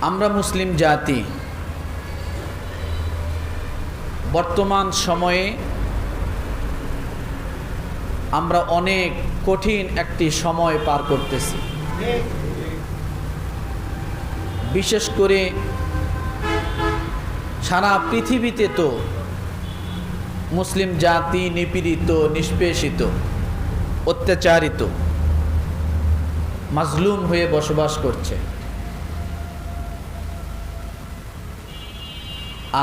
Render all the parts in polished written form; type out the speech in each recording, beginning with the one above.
আমরা মুসলিম জাতি বর্তমান সময়ে আমরা অনেক কঠিন একটি সময় পার করতেছি। বিশেষ করে সারা পৃথিবীতে তো মুসলিম জাতি নিপীড়িত, নিষ্পেষিত, অত্যাচারিত, মাজলুম হয়ে বসবাস করছে।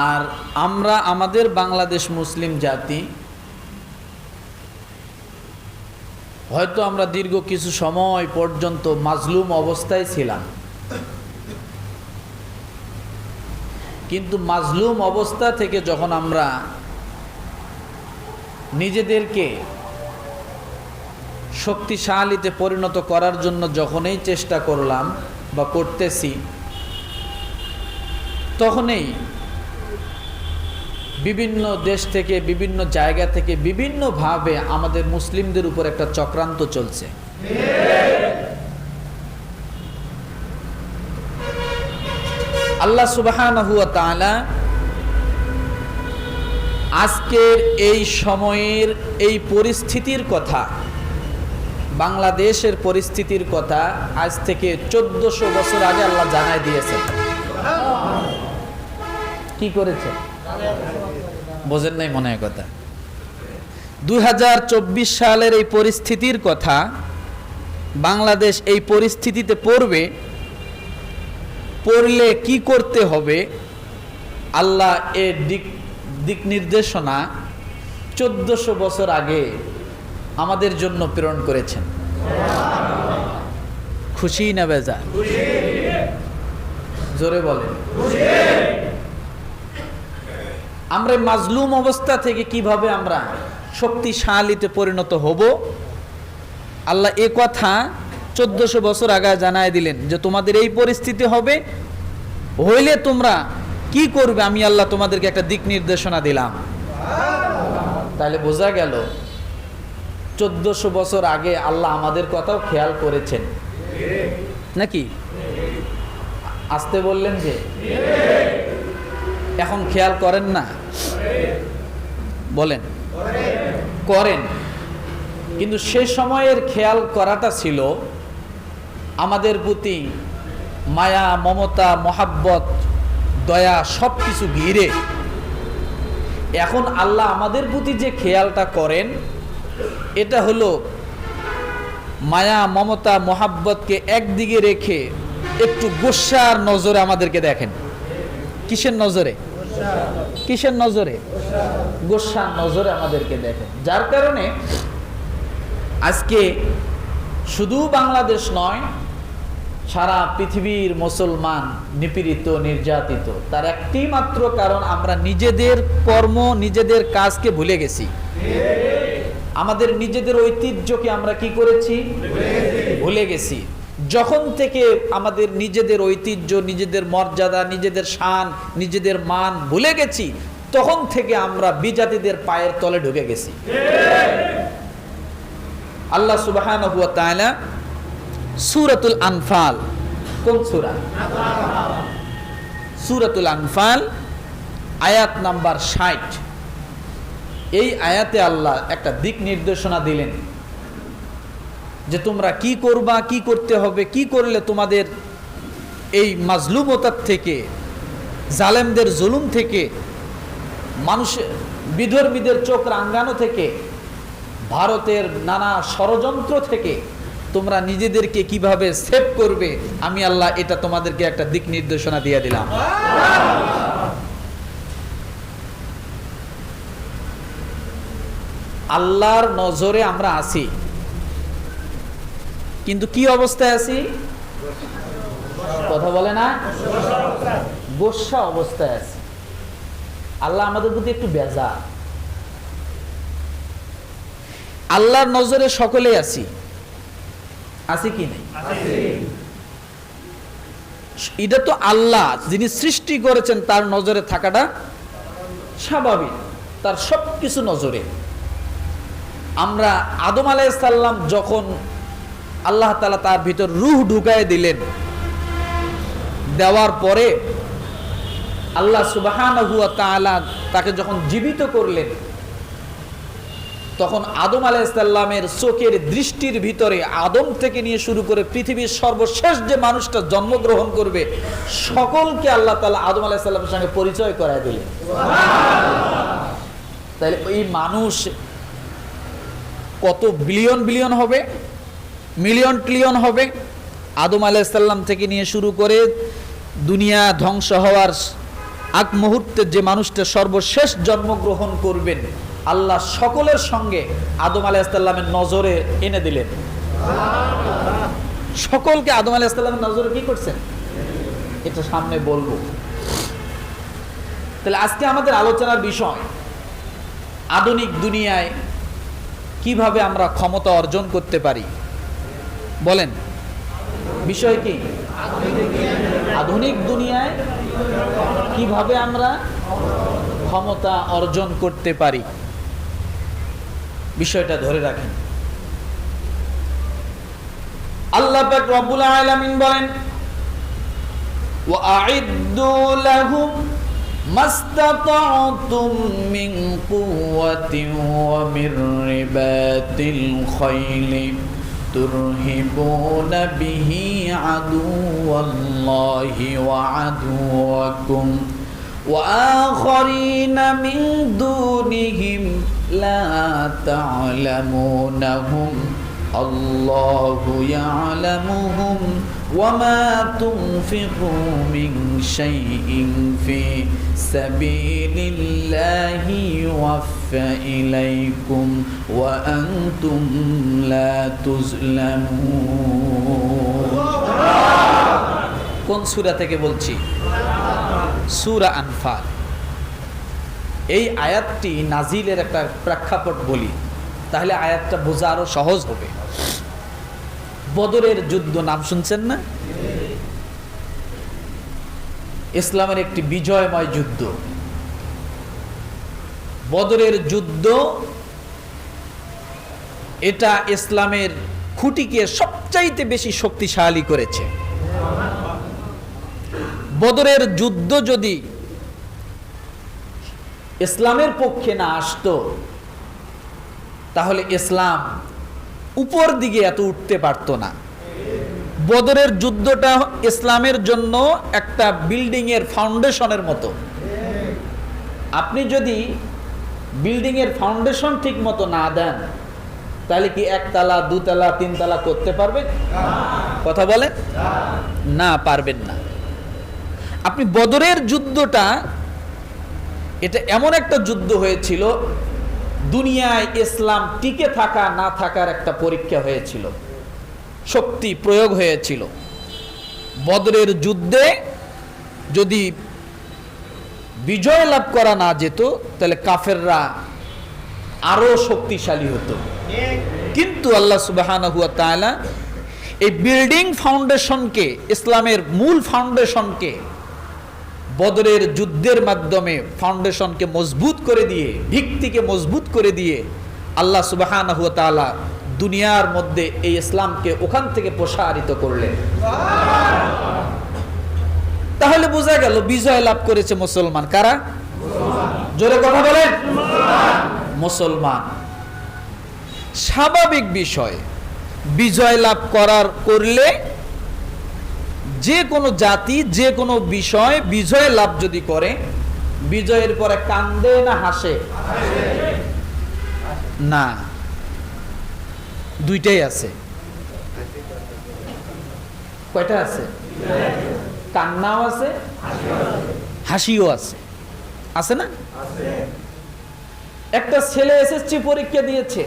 আর আমরা আমাদের বাংলাদেশ মুসলিম জাতি হয়তো আমরা দীর্ঘ কিছু সময় পর্যন্ত মাজলুম অবস্থায় ছিলাম, কিন্তু মাজলুম অবস্থা থেকে যখন আমরা নিজেদেরকে শক্তিশালীতে পরিণত করার জন্য যখনই চেষ্টা করলাম বা করতেছি, তখনই বিভিন্ন দেশ থেকে, বিভিন্ন জায়গা থেকে, বিভিন্নভাবে আমাদের মুসলিমদের উপর একটা চক্রান্ত চলছে। আল্লাহ সুবহানাহু ওয়া তাআলা আজকের এই সময়ের এই পরিস্থিতির কথা, বাংলাদেশের পরিস্থিতির কথা আজ থেকে 1400 বছর আগে আল্লাহ জানাই দিয়েছেন। কি করেছে বোঝেন নাই মনে হয় কথা। 2024 সালের এই পরিস্থিতির কথা, বাংলাদেশ এই পরিস্থিতিতে পড়বে, পড়লে কি করতে হবে, আল্লাহ এর দিক নির্দেশনা 1400 বছর আগে আমাদের জন্য প্রেরণ করেছেন। খুশি না বেজা? জোরে বলেন। আমরা মাজলুম অবস্থা থেকে কিভাবে আমরা শক্তিশালীতে পরিণত হব, আল্লাহ এ কথা 1400 বছর আগে জানায় দিলেন যে তোমাদের এই পরিস্থিতি হবে, হইলে তোমরা কি করবে আমি আল্লাহ তোমাদেরকে একটা দিক নির্দেশনা দিলাম। তাহলে বোঝা গেল 1400 বছর আগে আল্লাহ আমাদের কথাও খেয়াল করেছেন নাকি? আসতে বললেন যে এখন খেয়াল করেন না? বলেন করেন, কিন্তু সে সময়ের খেয়াল করাটা ছিল আমাদের প্রতি মায়া, মমতা, মহাব্বত, দয়া সব কিছু ঘিরে। এখন আল্লাহ আমাদের প্রতি যে খেয়ালটা করেন, এটা হলো মায়া, মমতা, মহাব্বতকে একদিকে রেখে একটু গোসার নজরে আমাদেরকে দেখেন। কিসের নজরে? কিসের নজরে? গোসার নজরে আমাদেরকে দেখেন। যার কারণে আজকে শুধু বাংলাদেশ নয়, সারা পৃথিবীর মুসলমান নিপীড়িত, নির্যাতিত। তার একটি মাত্র কারণ, আমরা নিজেদের কর্ম, নিজেদের কাজকে ভুলে গেছি। আমাদের নিজেদের ঐতিহ্যকে আমরা কি করেছি? ভুলে গেছি। যখন থেকে আমাদের নিজেদের ঐতিহ্য, নিজেদের মর্যাদা, নিজেদের শান, নিজেদের মান ভুলে গেছি, তখন থেকে আমরা বিজাতিদের পায়ের তলে ঢুকে গেছি। আল্লাহ সুবহানাহু ওয়া তাআলা সূরাতুল আনফাল, কোন সূরা? সূরাতুল আনফাল আয়াত নাম্বার 60, এই আয়াতে আল্লাহ একটা দিক নির্দেশনা দিলেন যে তোমরা কি করবা, কি করতে হবে, কি করলে তোমাদের এই মাজলুমতার থেকে, জালেমদের জুলুম থেকে, মানুষের বিধর্মীদের চোখ রাঙ্গানো থেকে, ভারতের নানা ষড়যন্ত্র থেকে তোমরা নিজেদেরকে কিভাবে সেভ করবে, আমি আল্লাহ এটা তোমাদেরকে একটা দিক নির্দেশনা দিয়ে দিলাম। আল্লাহর নজরে আমরা আছি, কিন্তু কি অবস্থায় আছি? কথা বলে না? গোসা অবস্থায় আছি। আল্লাহ আমাদের প্রতি একটু বেজার। আল্লাহর নজরে সকলেই আছি, আছি কি নেই? এটা তো আল্লাহ যিনি সৃষ্টি করেছেন তার নজরে থাকাটা স্বাভাবিক, তার সবকিছু নজরে। আমরা আদম আলাইহিস সালাম যখন আল্লাহ তাআলা তার ভিতর রূহ ঢুকায় দিলেন, দেওয়ার পরে আল্লাহ সুবহানাহু ওয়া তাআলা তাকে যখন জীবিত করলেন, তখন আদম আলাইহিস সালামের চোখের দৃষ্টির ভিতরে আদম থেকে নিয়ে শুরু করে পৃথিবীর সর্বশেষ যে মানুষটা জন্মগ্রহণ করবে সকলকে আল্লাহ তাআলা আদম আলাইহিস সালামের সঙ্গে পরিচয় করায় দিলেন। তাহলে এই মানুষ কত বিলিয়ন বিলিয়ন হবে, মিলিয়ন ট্রিলিয়ন হবে। আদম আলাইহিস সালাম থেকে নিয়ে শুরু করে দুনিয়া ধ্বংস হওয়ার আগ মুহূর্তে যে মানুষটা সর্বশেষ জন্মগ্রহণ করবেন আল্লাহ সকলের সঙ্গে আদম আলাইহিস সালামের নজরে এনে দিলেন। সকলকে আদম আলাইহিস সালামের নজরে কি করছেন এটা সামনে বলবো। তাহলে আজকে আমাদের আলোচনার বিষয় আধুনিক দুনিয়ায় কিভাবে আমরা ক্ষমতা অর্জন করতে পারি। বলেন বিষয় কি? আধুনিক দুনিয়ায় কিভাবে আমরা ক্ষমতা অর্জন করতে পারি, বিষয়টা ধরে রাখেন। আল্লাহ পাক রব্বুল আলামিন বলেন, ওয়া আ'ইদ্দু লাহুম মাস্তাতা'তুম মিন কুওয়াতিন ওয়া মির রিবাতিল খাইলি তুরহিবুনা বিহি আদুওয়াল্লাহি ওয়া আদুওয়াকুম ওয়া আখারিনা মিন দুনিহিম লা তা'লামুনাহুম আল্লাহু ইয়া'লামুহুম ওয়া মা তুনফিকু মিন শাইইন ফি সাবিলিল্লাহি ইউওয়াফা ইলাইকুম ওয়া আনতুম লা তুজলামুন। কোন সূরা থেকে বলছি? সূরা আনফাল। এই আয়াতটি নাজিলের একটা প্রেক্ষাপট বলি, তাহলে আয়াতটা বোঝা আরো সহজ হবে। বদরের যুদ্ধ নাম শুনছেন না? ইসলামের একটি বিজয়ময় যুদ্ধ। বদরের যুদ্ধ এটা ইসলামের খুঁটিকে সবচাইতে বেশি শক্তিশালী করেছে। বদরের যুদ্ধ যদি ইসলামের পক্ষে না আসতো তাহলে ইসলাম উপর দিকে এত উঠতে পারতো না। বদরের যুদ্ধটা ইসলামের জন্য একটা বিল্ডিং এর ফাউন্ডেশনের মতো। আপনি যদি বিল্ডিং এর ফাউন্ডেশন ঠিক মতো না দেন তাহলে কি একতলা, দুতলা, তিনতলা করতে পারবেন? কথা বলেন না, পারবেন না। আপনি বদরের যুদ্ধটা এটা এমন একটা যুদ্ধ হয়েছিল, দুনিয়ায় ইসলাম টিকে থাকা না থাকার একটা পরীক্ষা হয়েছিল, শক্তি প্রয়োগ হয়েছিল। বদরের যুদ্ধে যদি বিজয় লাভ করা না যেত তাহলে কাফেররা আরো শক্তিশালী হতো। কিন্তু আল্লাহ সুবহানাহু ওয়া তাআলা এই বিল্ডিং ফাউন্ডেশনকে, ইসলামের মূল ফাউন্ডেশনকে বদরের যুদ্ধের মাধ্যমে ফাউন্ডেশনকে মজবুত করে দিয়ে, ভিত্তিকে মজবুত করে দিয়ে আল্লাহ সুবহানাহু ওয়া তাআলা দুনিয়ার মধ্যে এই ইসলামকে ওখান থেকে প্রসারিত করলেন। তাহলে বোঝা গেল বিজয় লাভ করেছে মুসলমান। কারা? জোরে কথা বলেন। মুসলমান। স্বাভাবিক বিষয়, বিজয় লাভ করলে যে কোনো জাতি, যে কোনো বিষয় বিজয় লাভ যদি করে, বিজয়ের পরে কান্দে না হাসে? না, দুইটাই আছে। কয়টা আছে? কান্নাও আছে, হাসিও আছে। আছে না? একটা ছেলে এসএসসি পরীক্ষা দিয়েছে,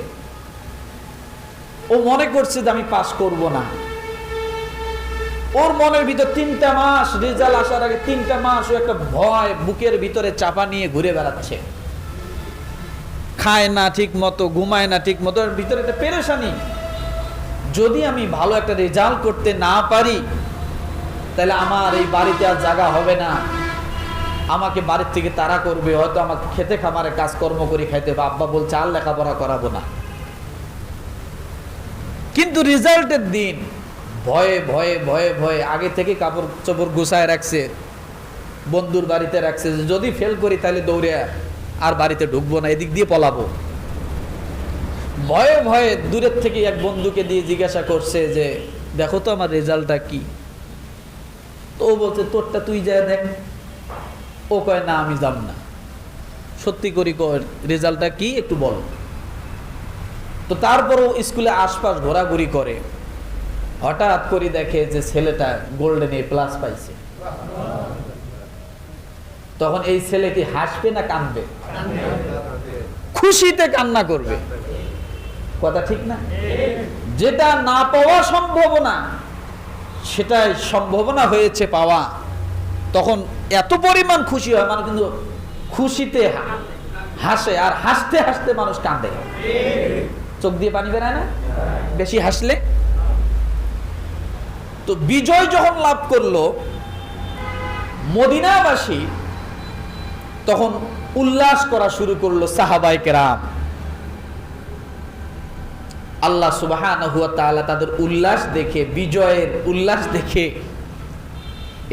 ও মনে করছে যে আমি পাস করব না। ওর মনের ভিতর 3টা মাস, রেজাল্ট আসার আগে 3টা মাস ও একটা ভয় বুকের ভিতরে চাপা নিয়ে ঘুরে বেড়াচ্ছে। খায় না ঠিক মতো, ঘুমায় না ঠিক মতো, ভিতরে একটা পেরেশানি। যদি আমি ভালো একটা রেজাল্ট করতে না পারি তাহলে আমার এই বাড়িতে আর জায়গা হবে না, আমাকে বাড়ির থেকে তাড়া করবে, হয়তো আমাকে খেতে খামারে কাজকর্ম করে খাইতে হবে, আব্বা বলছে আর লেখাপড়া করাবো না। কিন্তু রেজাল্টের দিন ভয়ে ভয়ে ভয়ে ভয়ে আগে থেকে কাপড় চোপড় গুছায় রাখছে, বন্ধুর বাড়িতে রাখছে যে যদি ফেল করি তাহলে দৌড়ে আর বাড়িতে ঢুকবো না, এদিক দিয়ে পলাবো। ভয়ে ভয়ে দূরের থেকে এক বন্ধুকে দিয়ে জিজ্ঞাসা করছে যে দেখো তো আমার রেজাল্টটা কি। তো ও বলছে তোরটা তুই যায় দেখ। ও কয় না আমি যাব না, সত্যি করি রেজাল্টটা কি একটু বলো। তো তারপরও স্কুলে আশপাশ ঘোরাঘুরি করে, হঠাৎ করে দেখে যে ছেলেটা গোল্ডেন A+ পাইছে। তখন এই ছেলে কি হাসবে না কাঁদবে? খুশিতে কান্না করবে, কথা ঠিক না? যেটা না পাওয়া সম্ভাবনা, সেটাই সম্ভাবনা হয়েছে পাওয়া, তখন এত পরিমাণ খুশি হয় মানুষ, কিন্তু খুশিতে হাসে, আর হাসতে হাসতে মানুষ কাঁদে, চোখ দিয়ে পানি বেরায় না বেশি হাসলে। তো বিজয় যখন লাভ করলো মদিনাবাসী, তখন উল্লাস করা শুরু করলো সাহাবায়ে কেরাম। আল্লাহ সুবহানাহু ওয়া তাআলা তাদের উল্লাস দেখে, বিজয়ের উল্লাস দেখে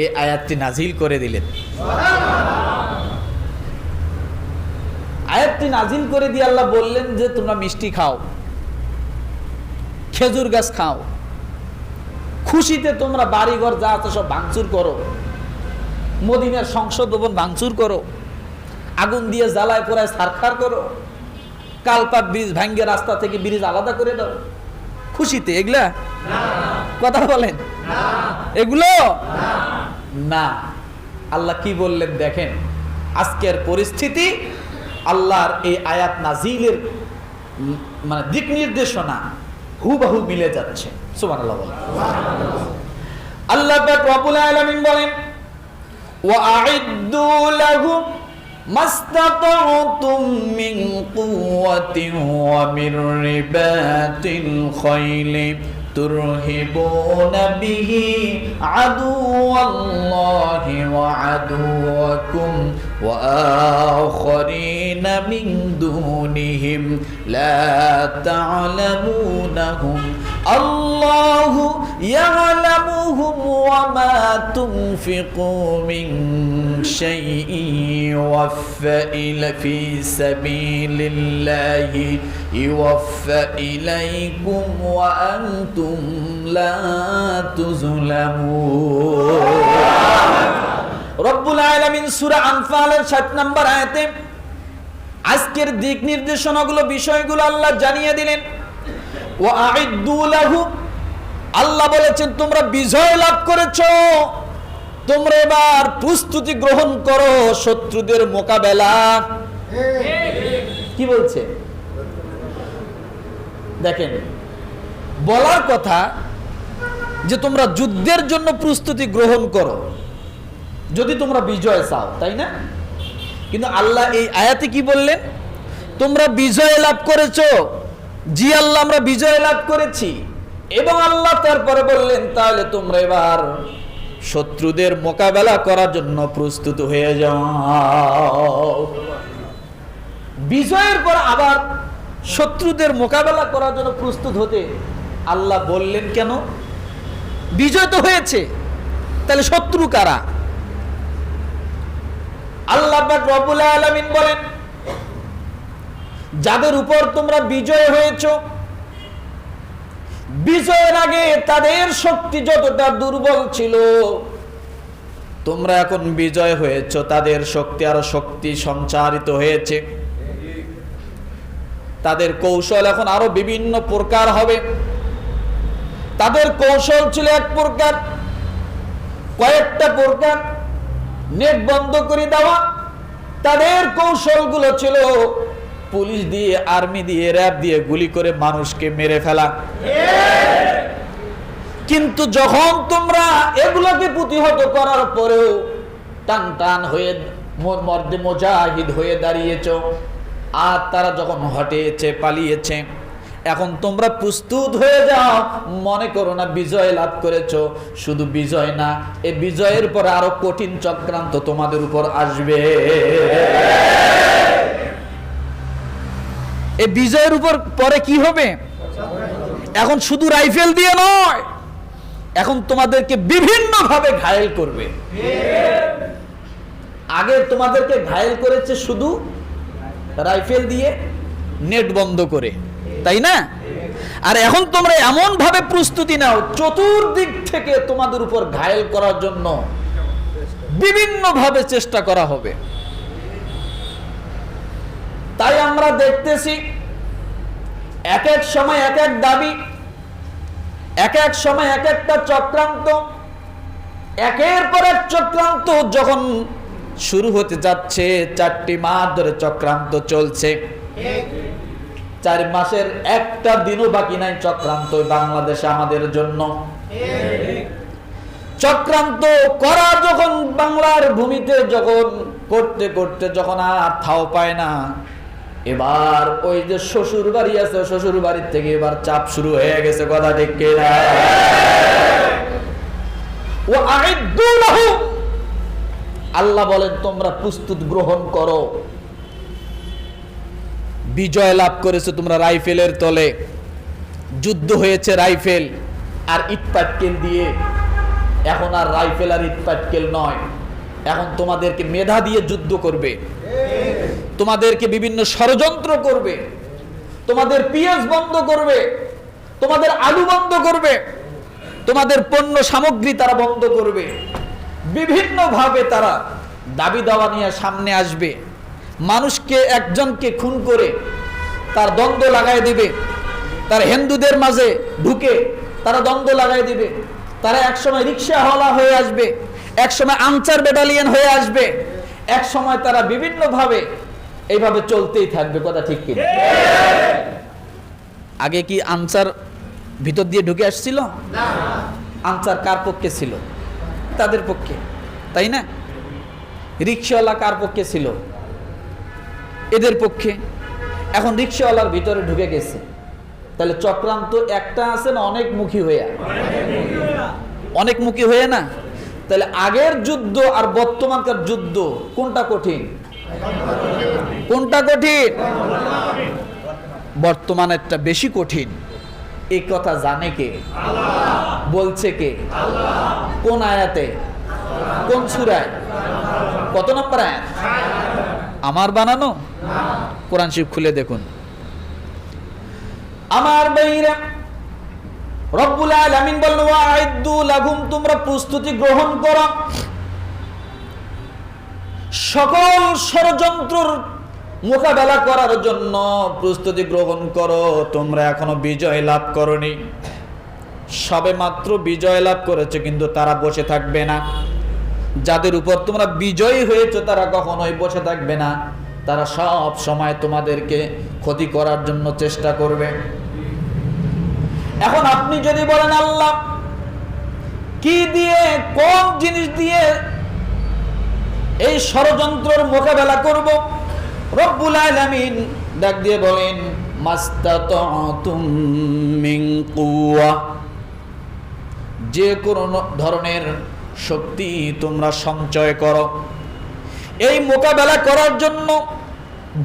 এই আয়াতটি নাজিল করে দিলেন। আয়াতটি নাজিল করে দিয়ে আল্লাহ বললেন যে তোমরা মিষ্টি খাও, খেজুর গাছ খাও, খুশিতে তোমরা বাড়িঘর যা আছে সব ভাঙচুর করো, মদিনার সংসদ ভবন ভাঙচুর করো, আগুন দিয়ে জ্বালায় পোড়ায় ছারখার করো, কালপাট ব্রিজ ভাঙ্গে রাস্তা থেকে ব্রিজ আলাদা করে দাও, খুশিতে। এগুলা কথা বলেন, এগুলো না। আল্লাহ কি বললেন দেখেন, আজকের পরিস্থিতি আল্লাহর এই আয়াত নাজিলের মানে দিক নির্দেশনা হুবহু মিলে যাচ্ছে। সুবহানাল্লাহ বলেন। আল্লাহ পাক রব্বুল আলামিন বলেন ওয়া আ'ইদ্দু লাহুম মাস্তাতা'তুম মিন কুওয়াতিন ওয়া মির রিবাতিল খাইলি তুরহিবুনা বিহি আদুওয়াল্লাহি ওয়া আদুওয়াকুম ওয়া আখারিনা মিন দুনিহিম লা তা'লামুনাহুম আল্লাহু ইয়া'লামুহুম ওয়া মা তুনফিকু মিন শাইইন ইউওয়াফা ইলা ফি সাবিলিল্লাহি ইউওয়াফা ইলাইকুম ওয়া আনতুম লা তুযলামুন। রব্বুল আলামিন সূরা আনফালের 7 নম্বর আয়াতে আজকের দিক নির্দেশনাগুলো, বিষয়গুলো আল্লাহ জানিয়ে দিলেন। ওয়া আ'ইদ্দু লাহু, আল্লাহ বলেছেন তোমরা বিজয় লাভ করেছো, তোমরা এবার প্রস্তুতি গ্রহণ করো শত্রুদের মোকাবেলা। কি বলছে দেখেন, বলার কথা যে তোমরা যুদ্ধের জন্য প্রস্তুতি গ্রহণ করো যদি তোমরা বিজয় চাও, তাই না? কিন্তু আল্লাহ এই আয়াতে কি বললেন? তোমরা বিজয় লাভ করেছো। জি আল্লাহ, আমরা বিজয় লাভ করেছি। এবং আল্লাহ তারপরে বললেন তাহলে তোমরা এবার শত্রুদের মোকাবেলা করার জন্য প্রস্তুত হয়ে যাও। বিজয়ের পর আবার শত্রুদের মোকাবেলা করার জন্য প্রস্তুত হতে আল্লাহ বললেন কেন? বিজয় তো হয়েছে, তাহলে শত্রু কারা? আল্লাহ পাক রব্বুল আলামিন বলেন যাদের উপর তোমরা বিজয় হয়েছো, বিজয়ের আগে তাদের শক্তি যতটা দুর্বল ছিল, তোমরা এখন বিজয় হয়েছো, তাদের শক্তি আরো শক্তি সঞ্চারিত হয়েছে। তাদের কৌশল এখন আরো বিভিন্ন প্রকার হবে। তাদের কৌশল ছিল এক প্রকার, কয়েকটা প্রকার, নেট বন্ধ করে দেওয়া। তাদের কৌশলগুলো ছিল পুলিশ দিয়ে, আর্মি দিয়ে, র‍্যাব দিয়ে গুলি করে মানুষকে মেরে ফেলা। কিন্তু যখন তোমরা এগুলোকে প্রতিহত করার পরেও টান টান হয়ে মর্দে মুজাহিদ হয়ে দাঁড়িয়েছ, আর তারা যখন হটেছে, পালিয়েছে, এখন তোমরা প্রস্তুত হয়ে যাও। মনে করো না বিজয় লাভ করেছো, শুধু বিজয় না, এই বিজয়ের পর আরো কঠিন চক্রান্ত তোমাদের উপর আসবে। এই বিজয়ের উপর পরে কি হবে? এখন শুধু রাইফেল দিয়ে নয়, এখন তোমাদেরকে বিভিন্নভাবে ঘায়েল করবে। আগে তোমাদেরকে ঘায়েল করেছে শুধু রাইফেল দিয়ে, নেট বন্ধ করে, তাই না? আর এখন তোমরা এমন ভাবে প্রস্তুতি নাও, চতুর্দিক থেকে তোমাদের উপর ঘায়েল করার জন্য বিভিন্ন ভাবে চেষ্টা করা হবে। তাই আমরা দেখতেছি এক এক সময় এক এক দাবি, এক এক সময় এক একটা চক্রান্ত, একের পর এক চক্রান্ত যখন শুরু হতে যাচ্ছে। 4টি মাস ধরে চক্রান্ত চলছে, 4 মাসের একটা দিনও বাকি নাই চক্রান্ত বাংলাদেশে আমাদের জন্য। চক্রান্ত করা যখন বাংলার ভূমিতে যখন করতে করতে যখন আর থাও পায় না, এবার ওই যে শ্বশুর বাড়ি আছে, শ্বশুর বাড়ির থেকে এবার চাপ শুরু হয়ে গেছে। কথা ঠিক কিনা? আল্লাহ বলেন তোমরা প্রস্তুত গ্রহণ করো। বিজয় লাভ করেছে তোমরা রাইফেলের তলে, যুদ্ধ হয়েছে রাইফেল আর ইটপাটকেল দিয়ে। এখন আর রাইফেল আর ইটপাটকেল নয়, এখন তোমাদেরকে মেধা দিয়ে যুদ্ধ করবে, তোমাদেরকে বিভিন্ন ষড়যন্ত্র করবে, তোমাদের পিএস বন্ধ করবে, তোমাদের আলু বন্ধ করবে, তোমাদের পণ্য সামগ্রী তারা বন্ধ করবে। বিভিন্ন ভাবে তারা দাবি দাওয়া নিয়ে সামনে আসবে। মানুষকে একজনকে খুন করে তার দ্বন্দ্ব লাগাই দিবে, তার হিন্দুদের মাঝে ঢুকে তারা দ্বন্দ্ব লাগাই দিবে। তারা একসময় রিক্সাওয়ালা হয়ে আসবে, একসময় আনসার ব্যাটালিয়ন হয়ে আসবে, এক সময় তারা বিভিন্ন ভাবে এইভাবে চলতেই থাকবে। কথা ঠিক কি? আগে কি আনসার ভিতর দিয়ে ঢুকে আসছিল? আনসার কার পক্ষে ছিল? তাদের পক্ষে, তাই না? রিক্সাওয়ালা কার পক্ষে ছিল? এদের পক্ষে। এখন রিক্সাওয়ালার ভিতরে ঢুকে গেছে, তাহলে চক্রান্ত একটা আছে না অনেকমুখী হয়ে? অনেকমুখী হয়ে না? তাহলে আগের যুদ্ধ আর বর্তমানকার যুদ্ধ কোনটা কঠিন? কোনটা কঠিন? বর্তমানেরটা বেশি কঠিন। এই কথা জানে কে? বলছে কে? কোন আয়াতে? কোন সূরায়? কত নম্বর আয়াত? আমার বানানো? কোরআন শরীফ খুলে দেখুন। আমার ভাইরা, রব্বুল আলামিন বলেন ওয়াইদু লাহুম, তোমরা প্রস্তুতি গ্রহণ করো, সকল ষড়যন্ত্রের মোকাবেলা করার জন্য প্রস্তুতি গ্রহণ করো। তোমরা এখনো বিজয় লাভ করনি, সবে মাত্র বিজয় লাভ করেছে, কিন্তু তারা বসে থাকবে না। যাদের উপর তোমরা বিজয়ী হয়েছো তারা কখনোই বসে থাকবে না, তারা সব সময় তোমাদেরকে ক্ষতি করার জন্য চেষ্টা করবে। এখন আপনি যদি বলেন আল্লাহ কি দিয়ে, কোন জিনিস দিয়ে এই ষড়যন্ত্রের মোকাবেলা করব? রব্বুল আলামিন ডাক দিয়ে বলেন মাস্তাতুম মিন কুওয়া, যে কোন ধরনের শক্তি তোমরা সঞ্চয় করো। এই মোকাবেলা করার জন্য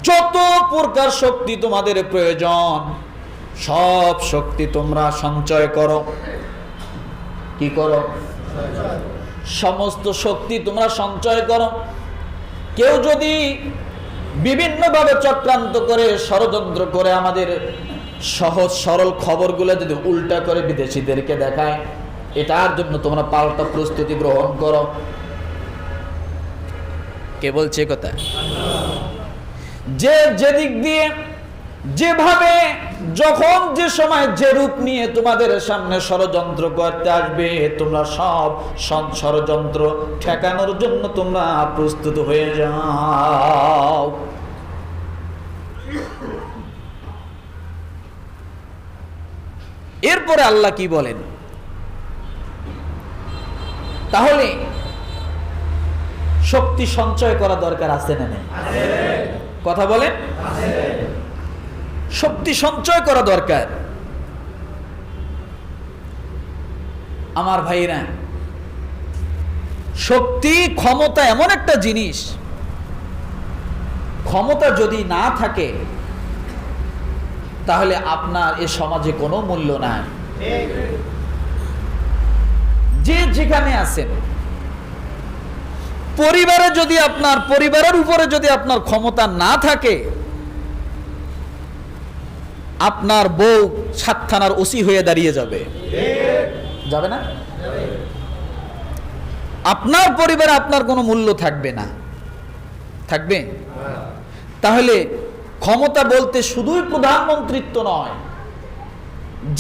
যত প্রকার শক্তি তোমাদের প্রয়োজন, সব শক্তি তোমরা সঞ্চয় করো। কি করো? সমস্ত শক্তি তোমরা সঞ্চয় করো। কেউ যদি বিভিন্নভাবে চক্রান্ত করে, ষড়যন্ত্র করে, আমাদের সহজ সরল খবরগুলো যদি উল্টা করে বিদেশিদেরকে দেখায়, এটার জন্য তোমরা পাল্টা প্রস্তুতি গ্রহণ করো। কে বলছে কথা? যে যেদিক দিয়ে যেভাবে যখন যে সময় যে রূপ নিয়ে তোমাদের সামনে ষড়যন্ত্র করতে আসবে, তোমরা সব ষড়যন্ত্র ঠেকানোর জন্য তোমরা প্রস্তুত হয়ে যাও। এরপরে আল্লাহ কি বলেন? তাহলে শক্তি সঞ্চয় করা দরকার আছে না নেই? কথা বলেন। শক্তি সঞ্চয় করা দরকার। আমার ভাইরা, শক্তি ক্ষমতা এমন একটা জিনিস, ক্ষমতা যদি না থাকে তাহলে আপনার এ সমাজে কোনো মূল্য নাই। যে যেখানে আছেন, পরিবারের উপরে যদি আপনার ক্ষমতা না থাকে, আপনার বউ 7 থানার ওসি হয়ে দাঁড়িয়ে যাবে, যাবে না? আপনার পরিবারে আপনার কোনো মূল্য থাকবে না, থাকবে? তাহলে ক্ষমতা বলতে শুধুই প্রধানমন্ত্রিত্ব নয়,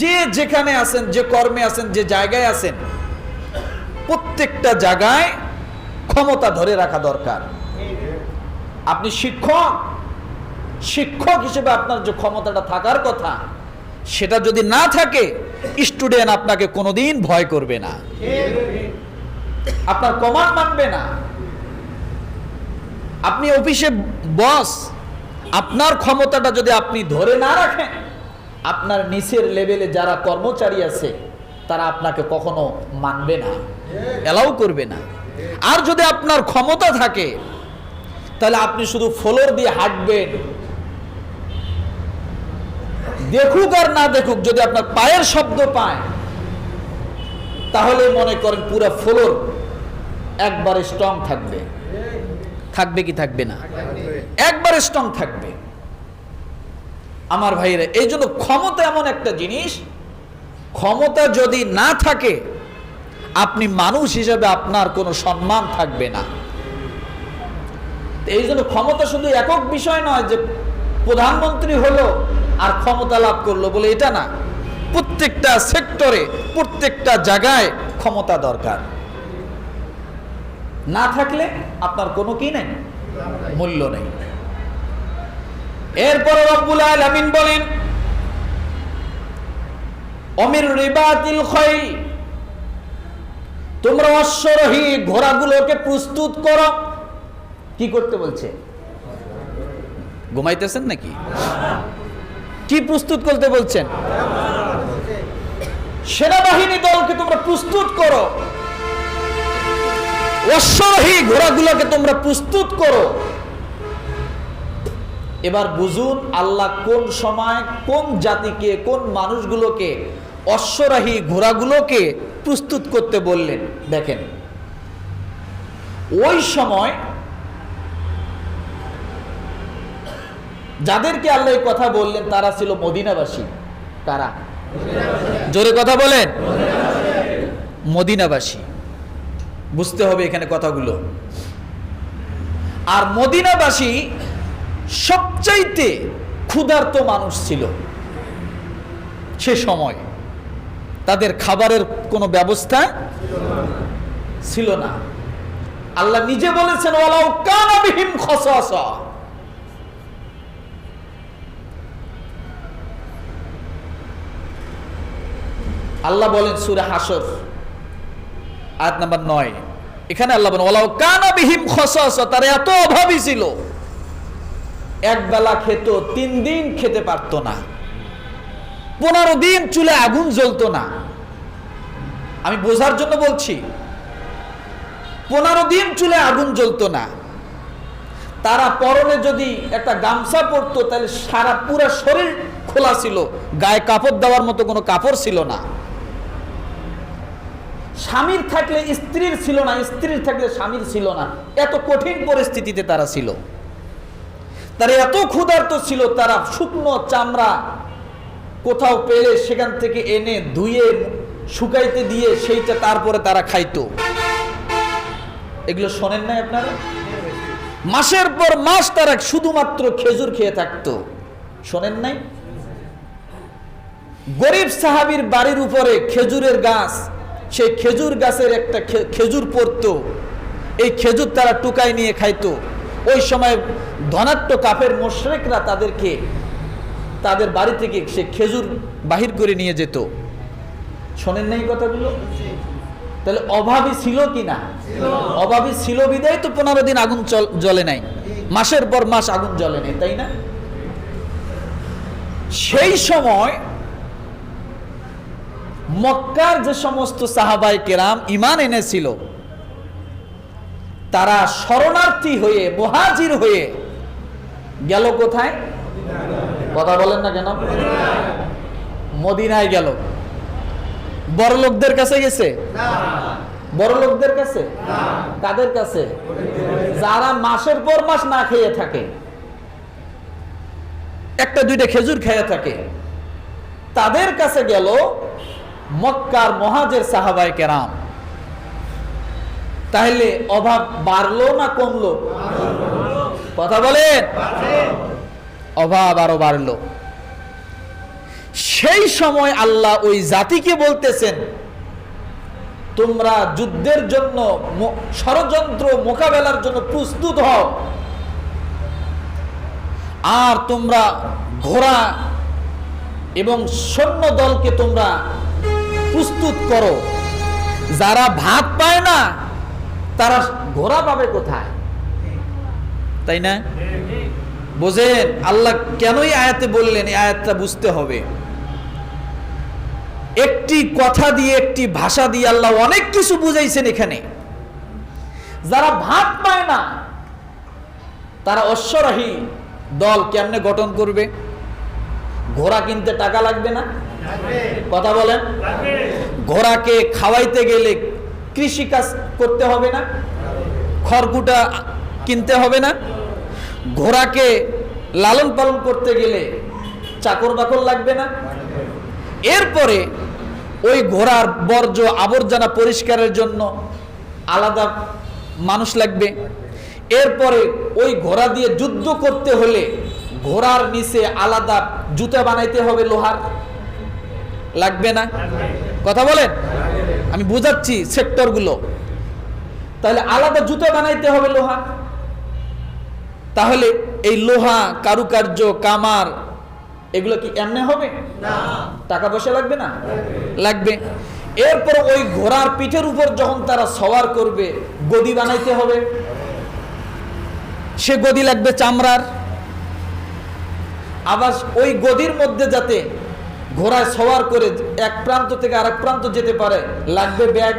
যে যেখানে আছেন, যে কর্মে আছেন, যে জায়গায় আছেন, প্রত্যেকটা জায়গায় ক্ষমতা ধরে রাখা দরকার। আপনি শিক্ষক হিসেবে আপনার যে ক্ষমতাটা থাকার কথা, সেটা যদি না থাকে, স্টুডেন্ট আপনাকে কোনোদিন ভয় করবে না, আপনার কমান্ড মানবে না। আপনি অফিসে বস, আপনার ক্ষমতাটা যদি আপনি ধরে না রাখেন, আপনার নিচের লেভেলে যারা কর্মচারী আছে তারা আপনাকে কখনো মানবে না, এলাও করবে না। আর যদি আপনার ক্ষমতা থাকে, তাহলে আপনি শুধু ফ্লোর দিয়ে হাঁটবেন, দেখুক আর না দেখুক, যদি আপনার পায়ের শব্দ পায়, তাহলে মনে করেন পুরো ফ্লোর একবারে স্ট্রং থাকবে। থাকবে কি থাকবে না? একবারে স্ট্রং থাকবে। আমার ভাইরা, এই জন্য ক্ষমতা এমন একটা জিনিস, ক্ষমতা যদি না থাকে, আপনি মানুষ হিসেবে আপনার কোনো সম্মান থাকবে না। এই জন্য ক্ষমতা শুধু একক বিষয় নয় যে প্রধানমন্ত্রী হলো আর ক্ষমতা লাভ করলো বলে, এটা না। প্রত্যেকটা সেক্টরে, প্রত্যেকটা জায়গায় ক্ষমতা দরকার। না থাকলে আপনার কোনো কি নেই, মূল্য নেই। এরপর রব্বুল আলামিন বলেন, অমির রিবাতিল খাইল, তোমরা অশ্বরোহী ঘোড়াগুলোকে প্রস্তুত করো। কি করতে বলছে? ঘুমাইতেছেন নাকি? কি প্রস্তুত করতে বলছেন? সেনাবাহিনী দলকে তোমরা প্রস্তুত করো, অশ্বরোহী ঘোড়াগুলোকে তোমরা প্রস্তুত করো। এবার বুঝুন আল্লাহ কোন সময় কোন জাতিকে, কোন মানুষগুলোকে অশ্বরোহী ঘোড়াগুলোকে প্রস্তুত করতে বললেন। দেখেন, ওই সময় যাদেরকে আল্লাহ এই কথা বললেন তারা ছিল মদিনাবাসী। কারা? জোরে কথা বলেন। মদিনাবাসী। বুঝতে হবে এখানে কথাগুলো। আর মদিনাবাসী সবচাইতে ক্ষুধার্ত মানুষ ছিল সে সময়। তাদের খাবারের কোনো ব্যবস্থা ছিল না। আল্লাহ নিজে বলেছেন, ওয়ালাউ কানা বিহিম খাসাসা, আল্লাহ বলেন সূরা হাসর আয়াত নাম্বার 9, এখানে আল্লাহ বলেন ওয়ালাউ কানা বিহিম খাসাসা, তারা এত অভাবী ছিল, এক বেলা খেত, 3 দিন খেতে পারতো না, 15 দিন চুলে আগুন জ্বলতো না। আমি বোঝার জন্য বলছি, 15 দিন চুলে আগুন জ্বলতো না। তারা পরনে যদি একটা গামছা পরতো, তাহলে সারা পুরো শরীর খোলা ছিল, গায়ে কাপড় দেওয়ার মতো কোনো কাপড় ছিল না। স্বামীর থাকলে স্ত্রীর ছিল না, স্ত্রীর থাকলে স্বামীর ছিল না। এত কঠিন পরিস্থিতিতে তারা ছিল। তারা এত ক্ষুধার্ত ছিল, তারা শুকনো চামড়া কোথাও পেলে সেখান থেকে এনে ধুয়ে শুকাইতে দিয়ে সেইটা তারপরে তারা খাইতো। এগুলো শোনেন নাই আপনারা? মাসের পর মাস তারা শুধুমাত্র খেজুর খেয়ে থাকতো, শোনেন নাই? গরিব সাহাবীর বাড়ির উপরে খেজুরের গাছ, সেই খেজুর গাছের একটা খেজুর পড়তো, এই খেজুর তারা টুকাই নিয়ে খাইতো। ওই সময় ধনাঢ্য কাফের মুশরিকরা তাদেরকে তাদের বাড়ি থেকে সে খেজুর বাহির করে নিয়ে যেত। শোনেন নাই কথাগুলো? তাহলে অভাবী ছিল কি না? অভাবী ছিল বিদায় তো 15 দিন আগুন জ্বলে নাই, মাসের পর মাস আগুন জ্বলে নাই, তাই না? সেই সময় মক্কার যে সমস্ত সাহাবায়ে কেরাম ঈমান এনেছিল, তারা শরণার্থী হয়ে, মুহাজির হয়ে গেল কোথায়? কথা বলেন না কেন? মদিনায় গেল। বড় লোকদের কাছে গেছে? বড় লোকদের কাছে? কাদের কাছে? যারা মাসের পর মাস না খেয়ে থাকে, একটা দুইটা খেজুর খেয়ে থাকে, তাদের কাছে গেল মক্কার মুহাজির সাহাবায়ে কেরাম। তাহলে অভাব বাড়লো না কমলো? কথা বলেন। অভাব আরো বাড়লো। সেই সময় আল্লাহ ওই জাতিকে বলতেছেন, তোমরা যুদ্ধের জন্য, ষড়যন্ত্র মোকাবেলার জন্য প্রস্তুত হও, আর তোমরা ঘোড়া এবং সৈন্য দলকে তোমরা প্রস্তুত করো। যারা ভাত পায় না তারা ঘোড়া পাবে কোথায়? তাই না? বোঝেন আল্লাহ কেনই আয়াতে বললেন? এই আয়াতটা বুঝতে হবে। একটি কথা দিয়ে, একটি ভাষা দিয়ে আল্লাহ অনেক কিছু বুঝাইছেন এখানে। যারা ভাত পায় না তারা অশ্বারোহী দল কেমনে গঠন করবে? ঘোড়া কিনতে টাকা লাগবে না? কথা বলেন। ঘোড়াকে খাওয়াইতে গেলে কৃষি কাজ করতে হবে না? খড়কুটা কিনতে হবে না? ঘোড়াকে লালন পালন করতে গেলে চাকর বাকর লাগবে না? এরপরে ওই ঘোড়ার বর্জ্য আবর্জনা পরিষ্কারের জন্য আলাদা মানুষ লাগবে। এরপরে ওই ঘোড়া দিয়ে যুদ্ধ করতে হলে ঘোড়ার নিচে আলাদা জুতা বানাইতে হবে, লোহার লাগবে না? কথা বলেন। আমি বুঝাচ্ছি সেক্টরগুলো। তাহলে আলাদা জুতা বানাইতে হবে লোহা। তাহলে এই লোহা, কারুকার্য, কামার, এগুলো কি এমনি হবে? টাকা পয়সা লাগবে না? লাগবে। এরপর ওই ঘোড়ার পিঠের উপর যখন তারা সওয়ার করবে, গদি বানাইতে হবে। সে গদি লাগবে চামড়ার। আবার ওই গদির মধ্যে যাতে ঘোড়ায় সওয়ার করে এক প্রান্ত থেকে আরেক প্রান্ত যেতে পারে, লাগবে ব্যাগ।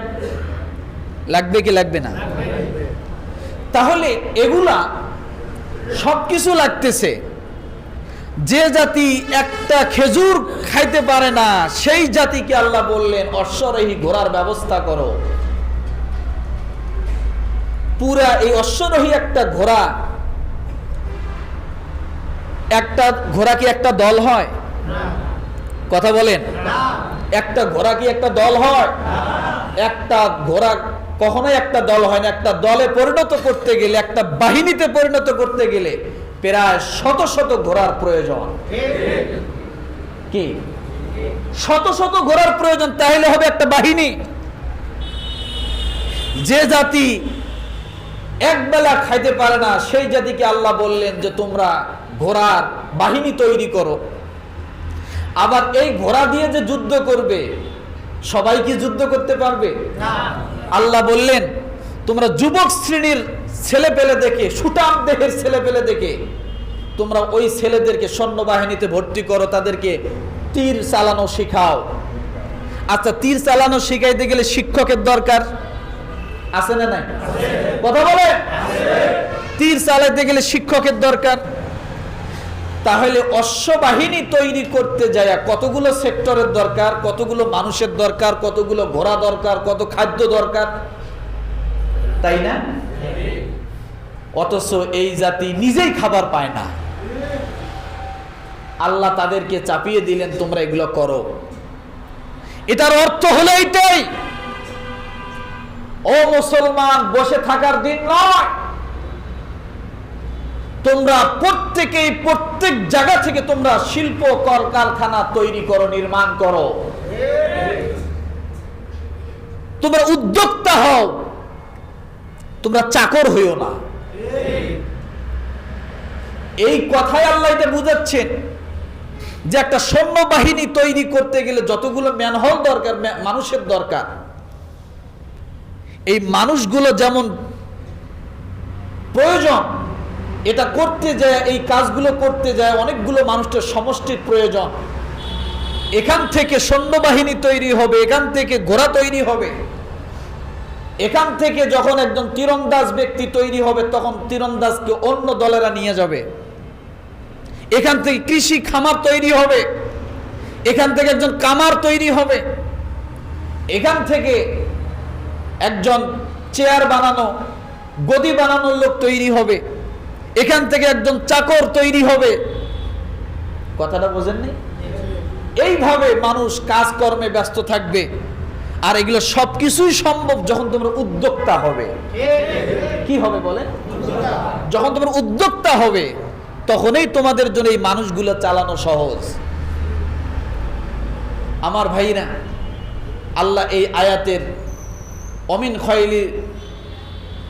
লাগবে কি লাগবে না? তাহলে এগুলা সবকিছু লাগতেছে। যে জাতি একটা খেজুর খাইতে পারে না, সেই জাতিকে আল্লাহ বললেন অশ্বারোহী ঘোড়ার ব্যবস্থা করো। পুরা এই অশ্বারোহী একটা ঘোড়া, একটা ঘোড়া কি একটা দল হয়? কথা বলেন। একটা ঘোড়া কি একটা দল হয়? একটা ঘোড়া কখনোই একটা দল হয় না। একটা দলে পরিণত করতে গেলে, একটা বাহিনীতে পরিণত করতে গেলে প্রায় শত শত ঘোড়ার প্রয়োজন। কি শত শত ঘোড়ার প্রয়োজন, তাহলে হবে একটা বাহিনী। যে জাতি এক বেলা খাইতে পারে না, সেই জাতিকে আল্লাহ বললেন যে তোমরা ঘোড়ার বাহিনী তৈরি করো। আবার এই ঘোড়া দিয়ে যে যুদ্ধ করবে, সবাই কি যুদ্ধ করতে পারবে? আল্লাহ বললেন তোমরা যুবক শ্রেণীর ছেলে পেলে দেখে, সুটাম দেহের ছেলে পেলে দেখে তোমরা ওই ছেলেদেরকে সৈন্যবাহিনীতে ভর্তি করো, তাদেরকে তীর চালানো শিখাও। আচ্ছা, তীর চালানো শিখাইতে গেলে শিক্ষকের দরকার আছে না নাই? কথা বলে। তীর চালাইতে গেলে শিক্ষকের দরকার। তাহলে অশ্ববাহিনী তৈরি করতে যায় কতগুলো সেক্টরের দরকার, কতগুলো মানুষের দরকার, কতগুলো ঘোড়া দরকার, কত খাদ্য দরকার, তাই না? অথচ এই জাতি নিজেই খাবার পায় না। আল্লাহ তাদেরকে চাপিয়ে দিলেন তোমরা এগুলো করো। এটার অর্থ হলো এইটাই, ও মুসলমান, বসে থাকার দিন নয়। তোমরা প্রত্যেকেই প্রত্যেক জায়গা থেকে তোমরা শিল্প কলকারখানা তৈরি করো, নির্মাণ করো। তোমরা উদ্যোক্তা হও, তোমরা চাকর হইও না। এই কথাই আল্লাহ এটা বুঝাচ্ছেন যে একটা সৈন্যবাহিনী তৈরি করতে গেলে যতগুলো ম্যানহোল দরকার, মানুষের দরকার, এই মানুষগুলো যেমন প্রয়োজন, এটা করতে যায়, এই কাজগুলো করতে যায় অনেকগুলো মানুষের সমষ্টির প্রয়োজন। এখান থেকে সৈন্যবাহিনী তৈরি হবে, এখান থেকে ঘোড়া তৈরি হবে, এখান থেকে যখন একজন তীরন্দাজ ব্যক্তি তৈরি হবে তখন তীরন্দাজকে অন্য দলেরা নিয়ে যাবে। এখান থেকে কৃষি খামার তৈরি হবে, এখান থেকে একজন কামার তৈরি হবে, এখান থেকে একজন চেয়ার বানানো, গদি বানানোর লোক তৈরি হবে, এখান থেকে একজন চাকর তৈরি হবে। কথাটা বোঝেননি? এইভাবে মানুষ কাজকর্মে ব্যস্ত থাকবে। আর এগুলো সবকিছুই সম্ভব যখন তোমরা উদ্যোক্তা হবে। কি হবে বলেন? যখন তোমরা উদ্যোক্তা হবে তখনই তোমাদের জন্য এই মানুষগুলো চালানো সহজ। আমার ভাইরা, আল্লাহ এই আয়াতের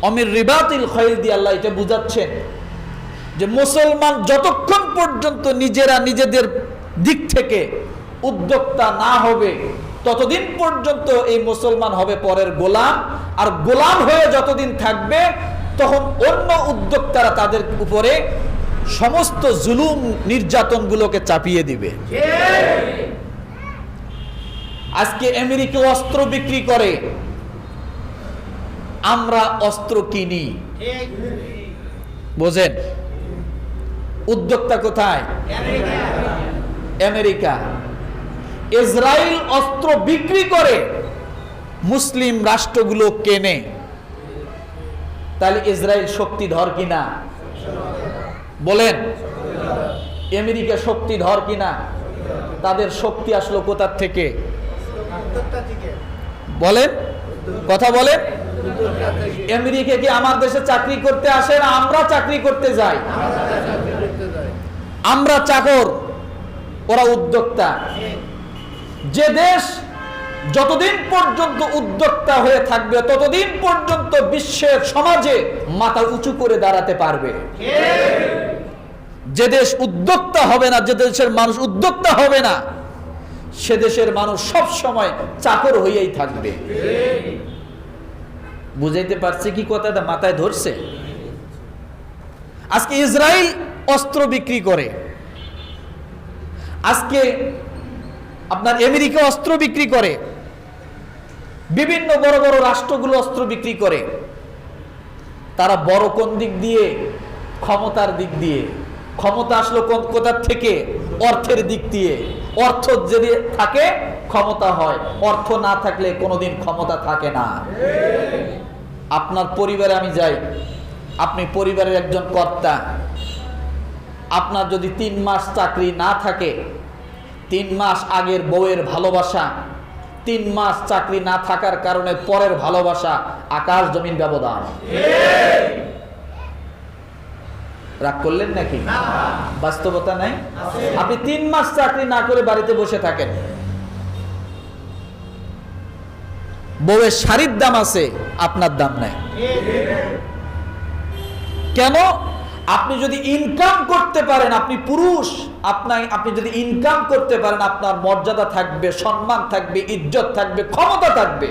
অমির রিবাতিল খৈল দিয়ে আল্লাহ এটা বুঝাচ্ছেন যে মুসলমান যতক্ষণ পর্যন্ত নিজেরা নিজেদের দিক থেকে উদ্যোক্তা না হবে ততদিন পর্যন্ত এই মুসলমান হবে পরের গোলাম। আর গোলাম হয়ে যতদিন থাকবে তখন অন্য উদ্যোক্তারা তাদের উপরে সমস্ত জুলুম নির্যাতনগুলোকে চাপিয়ে দিবে। আজকে আমেরিকা অস্ত্র বিক্রি করে, আমরা অস্ত্র কিনি। বোঝেন? উদ্যোক্তা কোথায়? আমেরিকা। ইসরায়েল অস্ত্র বিক্রি করে, মুসলিম রাষ্ট্রগুলো কেনে। তাহলে ইসরায়েল শক্তিধর কিনা? বলেন, আমেরিকা শক্তিধর কিনা? তাদের শক্তি আসলো কোথার থেকে? বলেন, কথা বলেন। আমেরিকা কি আমার দেশে চাকরি করতে আসে না আমরা চাকরি করতে যাই? আমরা চাকর, ওরা উদ্যোক্তা। যে দেশ যতদিন পর্যন্ত উদ্যোক্তা হয়ে থাকবে ততদিন পর্যন্ত বিশ্বের সমাজে মাথা উঁচু করে দাঁড়াতে পারবে। যে দেশ উদ্যোক্তা হবে না, যে দেশের মানুষ উদ্যোক্তা হবে না, সে দেশের মানুষ সব সময় চাকর হয়েই থাকবে। বুঝাইতে পারছে কি কথাটা? মাথায় ধরছে? আজকে ইসরায়েল অস্ত্র বিক্রি করে, আজকে আপনার আমেরিকা অস্ত্র বিক্রি করে, বিভিন্ন বড় বড় রাষ্ট্রগুলো অস্ত্র বিক্রি করে। তারা বড় কোন দিক দিয়ে? ক্ষমতার দিক দিয়ে। ক্ষমতা আসলো কোথার থেকে? অর্থের দিক দিয়ে। অর্থ যদি থাকে ক্ষমতা হয়, অর্থ না থাকলে কোনোদিন ক্ষমতা থাকে না। আপনার পরিবারে আমি যাই, আপনি পরিবারের একজন কর্তা, আপনার যদি 3 মাস চাকরি না থাকে, 3 মাস আগের বউয়ের ভালোবাসা, 3 মাস চাকরি না থাকার কারণে পরের ভালোবাসা, আকাশ জমিন ব্যবধান। রাগ করলেন নাকি? বাস্তবতা নাই? আপনি 3 মাস চাকরি না করে বাড়িতে বসে থাকেন, বউয়ের শাড়ির দাম আছে, আপনার দাম নাই। কেন? আপনি যদি ইনকাম করতে পারেন, আপনি পুরুষ, আপনি যদি ইনকাম করতে পারেন, আপনার মর্যাদা থাকবে, সম্মান থাকবে, ইজ্জত থাকবে, ক্ষমতা থাকবে।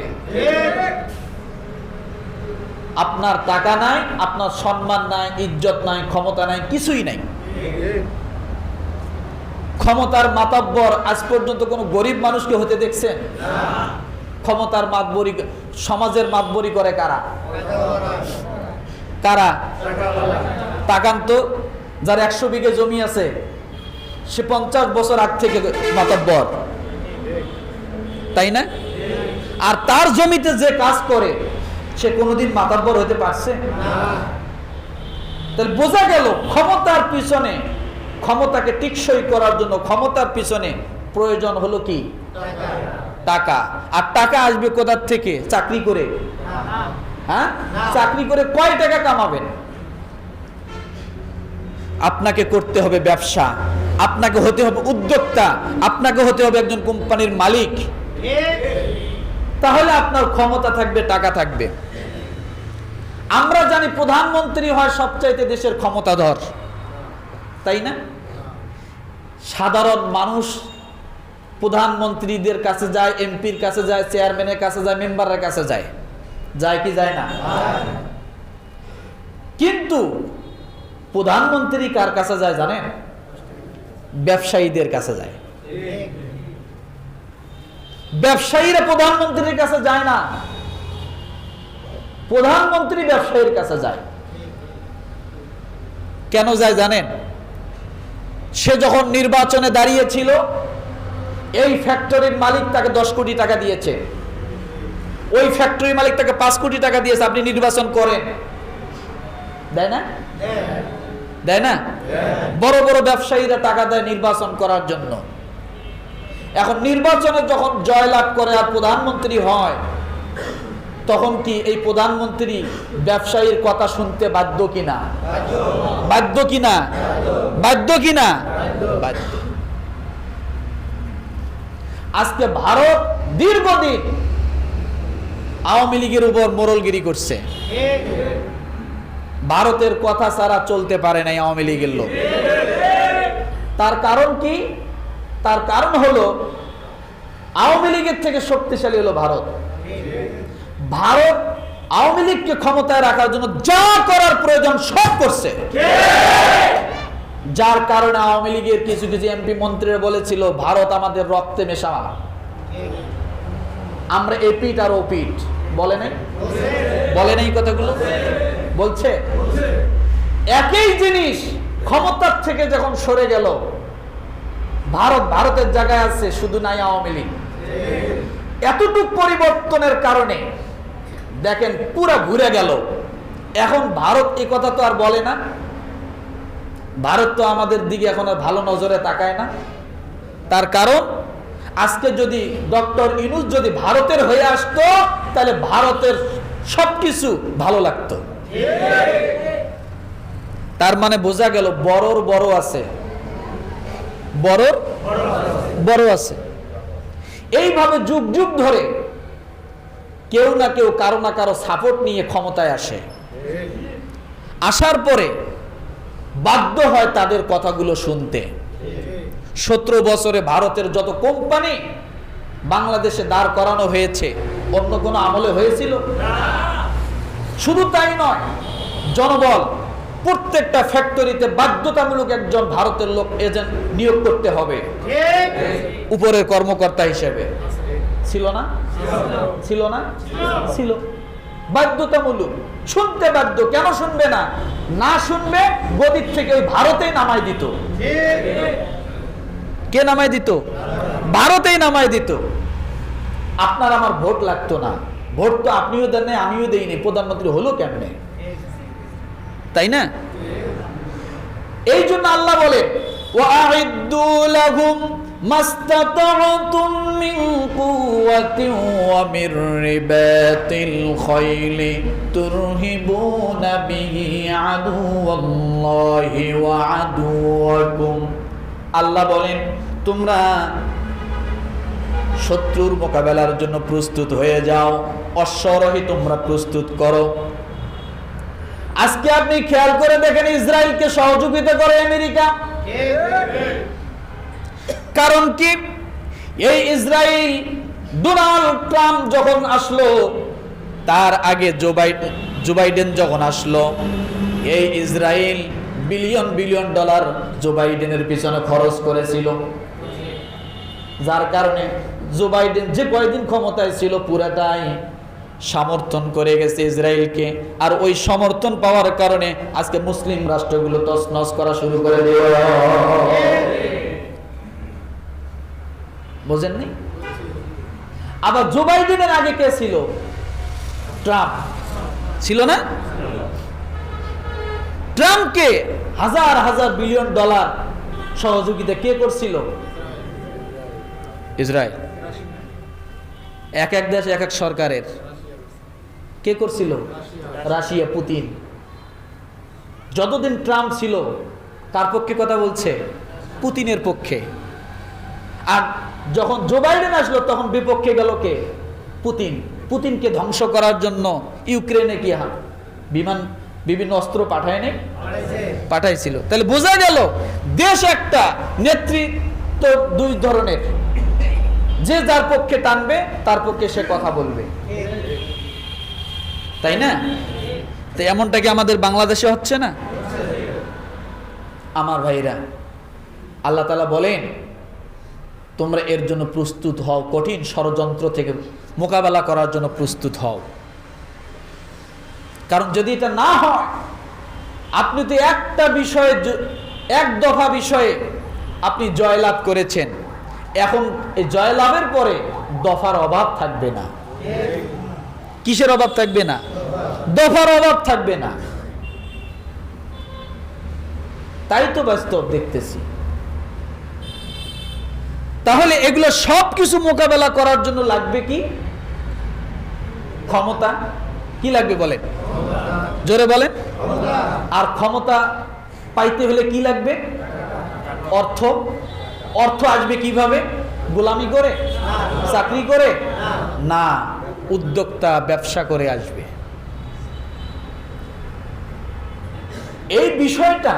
আপনার টাকা নাই, আপনার সম্মান নাই, ইজ্জত নাই, ক্ষমতা নাই, কিছুই নাই। ক্ষমতার মাতব্বর আজ পর্যন্ত কোনো গরিব মানুষকে হতে দেখছেন? ক্ষমতার মাতবরি, সমাজের মাতবরি করে কারা? কারা? তাকান তো, যার 100 বিঘে জমি আছে সে 50 বছর আগ থেকে মাতব্বর, তাই না? আর তার জমিতে যে কাজ করে সে কোনোদিন মাতব্বর হতে পারছে? তাহলে বোঝা গেল ক্ষমতার পিছনে, ক্ষমতাকে টিকসই করার জন্য ক্ষমতার পিছনে প্রয়োজন হলো কি? টাকা। আর টাকা আসবে কোথার থেকে? চাকরি করে। হ্যাঁ, চাকরি করে কয় টাকা কামাবেন? আপনাকে করতে হবে ব্যবসা, আপনাকে হতে হবে উদ্যোক্তা, আপনাকে হতে হবে একজন কোম্পানির মালিক। তাহলে আপনার ক্ষমতা থাকবে, টাকা থাকবে। আমরা জানি প্রধানমন্ত্রী হয় সবচাইতে দেশের ক্ষমতাধর, তাই না? সাধারণ মানুষ প্রধানমন্ত্রীদের কাছে যায়, এমপির কাছে যায়, চেয়ারম্যানের কাছে যায়, মেম্বারের কাছে যায়, যায় কি যায় না? কিন্তু প্রধানমন্ত্রী কার কাছে যায় জানেন? ব্যবসায়ীদের কাছে যায়। ব্যবসায়ীরা প্রধানমন্ত্রীর কাছে যায় না, প্রধানমন্ত্রী ব্যবসায়ীর কাছে যায়। কেন যায় জানেন? সে যখন নির্বাচনে দাঁড়িয়েছিল, এই ফ্যাক্টরির মালিক তাকে 10 কোটি টাকা দিয়েছে, ওই ফ্যাক্টরি মালিক তাকে 5 কোটি টাকা দিয়েছে, আপনি নির্বাচন করেন, দেয় না? দেয় না? বড় বড় ব্যবসায়ীরা টাকা দেয় নির্বাচন করার জন্য। এখন নির্বাচনে যখন জয়লাভ করে আর প্রধানমন্ত্রী হয়, তখন কি এই প্রধানমন্ত্রী ব্যবসায়ীর কথা শুনতে বাধ্য কিনা? বাধ্য কিনা? বাধ্য কিনা? বাধ্য। আজকে ভারত দীর্ঘদিন আওয়ামী লীগের উপর মোড়লগিরি করছে। ভারতের কথা ছাড়া চলতে পারে নাই আওয়ামী লীগের লোক। তার কারণ কি? তার কারণ হলো আওয়ামী লীগের থেকে শক্তিশালী হলো ভারত। ভারত আওয়ামী লীগকে ক্ষমতায় রাখার জন্য যা করার প্রয়োজন সব করছে, যার কারণে আওয়ামী লীগের কিছু কিছু এমপি মন্ত্রীরা বলেছিল ভারত আমাদের রক্তে মেশানো, আমরা এপিট আর ওপিট। বলে নাই? বলে নাই কথাগুলো? বলছে। একই জিনিস ক্ষমতার থেকে যখন সরে গেল, ভারত ভারতের জায়গায় আছে, শুধু নাই আওয়ামী লীগ। এতটুক পরিবর্তনের কারণে দেখেন পুরা ঘুরে গেল। এখন ভারত এই কথা তো আর বলে না, ভারত তো আমাদের দিকে এখন আর ভালো নজরে তাকায় না। তার কারণ আজকে যদি ডক্টর ইউনূস যদি ভারতের হয়ে আসতো, তাহলে ভারতের সবকিছু ভালো লাগতো। তার মানে বোঝা গেল বড়র বড় আছে, বড়র বড় আছে। এইভাবে যুগ যুগ ধরে কেউ না কেউ কারো না কারো সাপোর্ট নিয়ে ক্ষমতায় আসে। আসার পরে বাধ্য হয় তাদের কথাগুলো শুনতে। 17 বছরে ভারতের যত কোম্পানি বাংলাদেশে দাঁড় করানো হয়েছে, অন্য কোনো আমলে হয়েছিল? শুধু তাই নয়, জনবল প্রত্যেকটা ফ্যাক্টরিতে বাধ্যতামূলক একজন ভারতের লোক এজেন্ট নিয়োগ করতে হবে উপরের কর্মকর্তা হিসেবে। ছিল না? ছিল না? ছিল। বাধ্যতামূলক, শুনতে বাধ্য। কেন শুনবে না? না শুনবে গদির থেকে ওই ভারতেই নামাই দিত। কে নামাই দিত? ভারতেই নামাই দিত। আপনার আমার ভোট লাগতো না, ভোট তো আপনিও দেন নাই, আমিও দেইনি, প্রধানমন্ত্রী হলো কেমনে? তাই না? এই জন্য আল্লাহ বলে ওয়া'আইদ্দু লাহুম মাস্তাতা'তুম মিন কুওয়াতিন ওয়া মির রিবাতিল খাইলি তুরহিবুনা বিহি আদুওয়াল্লাহি ওয়া আদুওয়াকুম। আল্লাহ বলেন তোমরা শত্রুর মোকাবেলার জন্য প্রস্তুত হয়ে যাও, অশ্বরোহী তোমরা প্রস্তুত করো। আজকে আপনি খেয়াল করে দেখেন, ইসরায়েলকে সহযোগিতা করে আমেরিকা। কারণ কি? এই ইসরায়েল ডোনাল্ড ট্রাম্প যখন আসলো, তার আগে জো বাইডেন যখন আসলো, এই ইসরায়েল বিলিয়ন বিলিয়ন ডলার জো বাইডেনের পিছনে খরচ করেছিল। যার কারণে জো বাইডেন যে কয়েকদিন ক্ষমতায় ছিল পুরাটাই সমর্থন করে গেছে ইসরায়েলকে। আর ওই সমর্থন পাওয়ার কারণে আজকে মুসলিম রাষ্ট্রগুলো তছনছ করা শুরু করে দিল। বুঝেননি? আবার জো বাইডেনের আগে কে ছিল? ট্রাম্প ছিল না? ট্রাম্পকে হাজার হাজার বিলিয়ন ডলার সহযোগিতা কে করছিল? ইসরায়েল। এক এক দেশ এক এক সরকারের। কে করছিল? Russia, Putin. যতদিন ট্রাম্প ছিল তার পক্ষে কথা বলছে, পুতিনের পক্ষে। আর যখন জো বাইডেন আসলো তখন বিপক্ষে গেল কে? পুতিন। পুতিনকে ধ্বংস করার জন্য ইউক্রেনে কি বিমান বিভিন্ন অস্ত্র পাঠায়নি? পাঠাইছিল। তাহলে বোঝা গেল দেশ একটা, নেতৃত্ব দুই ধরনের। যে যার পক্ষে টানবে তার পক্ষে সে কথা বলবে, তাই না? তো এমনটা কি আমাদের বাংলাদেশে হচ্ছে না? আমার ভাইরা, আল্লাহ তাআলা বলেন তোমরা এর জন্য প্রস্তুত হও, কঠিন ষড়যন্ত্র থেকে মোকাবেলা করার জন্য প্রস্তুত হও। কারণ যদি এটা না হয়, আপনি তো একটা বিষয়ে, এক দফা বিষয়ে আপনি জয়লাভ করেছেন, এখন এই জয়লাভের পরে দফার অভাব থাকবে না। কিসের অভাব থাকবে না? দফার অভাব থাকবে না। তাই তো বাস্তব দেখতেছি। তাহলে এগুলো সব কিছু মোকাবেলা করার জন্য লাগবে কি? ক্ষমতা। কি লাগবে বলেন? জোরে বলেন। আর ক্ষমতা পাইতে হলে কি লাগবে? অর্থ। অর্থ আসবে কিভাবে? গোলামি করে? চাকরি করে? না, উদ্যোক্তা, ব্যবসা করে আসবে। এই বিষয়টা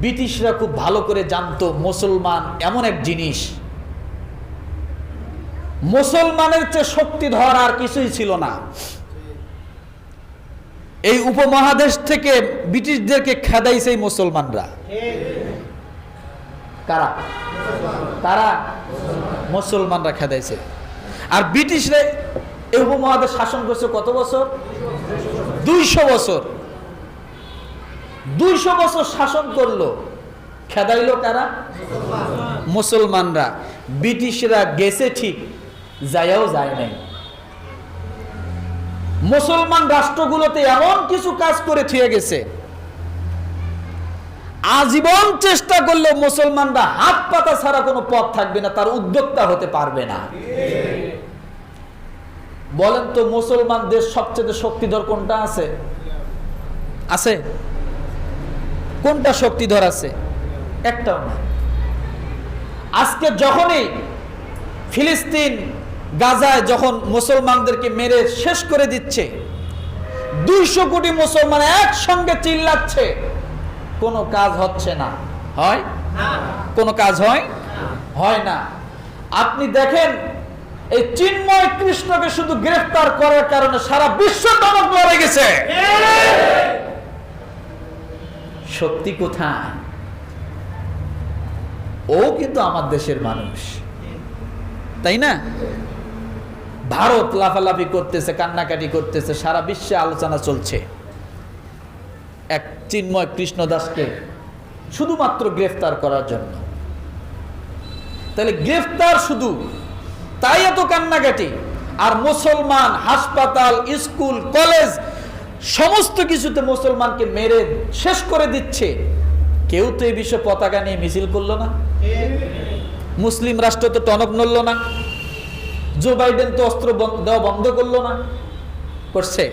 ব্রিটিশরা খুব ভালো করে জানতো। মুসলমান এমন এক জিনিস, মুসলমানের চেয়ে শক্তিধর আর কিছুই ছিল না। এই উপমহাদেশ থেকে ব্রিটিশদেরকে খেদাইছে এই মুসলমানরা। কারা? কারা? মুসলমানরা খেদাইছে। আর ব্রিটিশরা এই উপমহাদেশ শাসন করছে কত বছর? 200 বছর। 200 বছর শাসন করলো, খেদাইলো কারা? মুসলমানরা। ব্রিটিশরা গেছে ঠিক, যায়ও যায় নাই। মুসলমান রাষ্ট্রগুলোতে এমন কিছু কাজ করে থিয়ে গেছে, আজীবন চেষ্টা করলে মুসলমানরা হাত পাতা ছাড়া কোনো পথ থাকবে না, তার উদ্যোক্তা হতে পারবে না। বলেন তো, মুসলমান দেশ সবচেয়ে শক্তিধর কোনটা আছে? আছে? কোনটা শক্তিধর আছে? একটাও না। আজকে যখনই ফিলিস্তিন, গাজায় যখন মুসলমানদেরকে মেরে শেষ করে দিচ্ছে, 200 কোটি মুসলমান একসঙ্গে চিল্লাচ্ছে, কোনো কাজ হচ্ছে না। হয়? কোনো কাজ হয়? হয় না। আপনি দেখেন, এই চিন্ময় কৃষ্ণকে শুধু গ্রেফতার করার কারণে সারা বিশ্ব টনক নড়ে গেছে। শক্তি কোথায়? ও কিন্তু আমার দেশের মানুষ, তাই না? ভারত লাফালাফি করতেছে, কান্নাকাটি করতেছে, সারা বিশ্বে আলোচনা চলছে এক চিন্ময় কৃষ্ণ দাসকে শুধুমাত্র গ্রেফতার করার জন্য। তাহলে গ্রেফতার শুধু, তাই এত কান্নাকাটি। আর মুসলমান হাসপাতাল, স্কুল, কলেজ, সমস্ত কিছুতে মুসলমানকে মেরে শেষ করে দিচ্ছে। কেউ তো এই বিষয়ে পতাকা নিয়ে মিছিল করলো না। মুসলিম রাষ্ট্র তো টনক নড়ল না। জো বাইডেন তো অস্ত্র দেওয়া বন্ধ করলো না। করছে?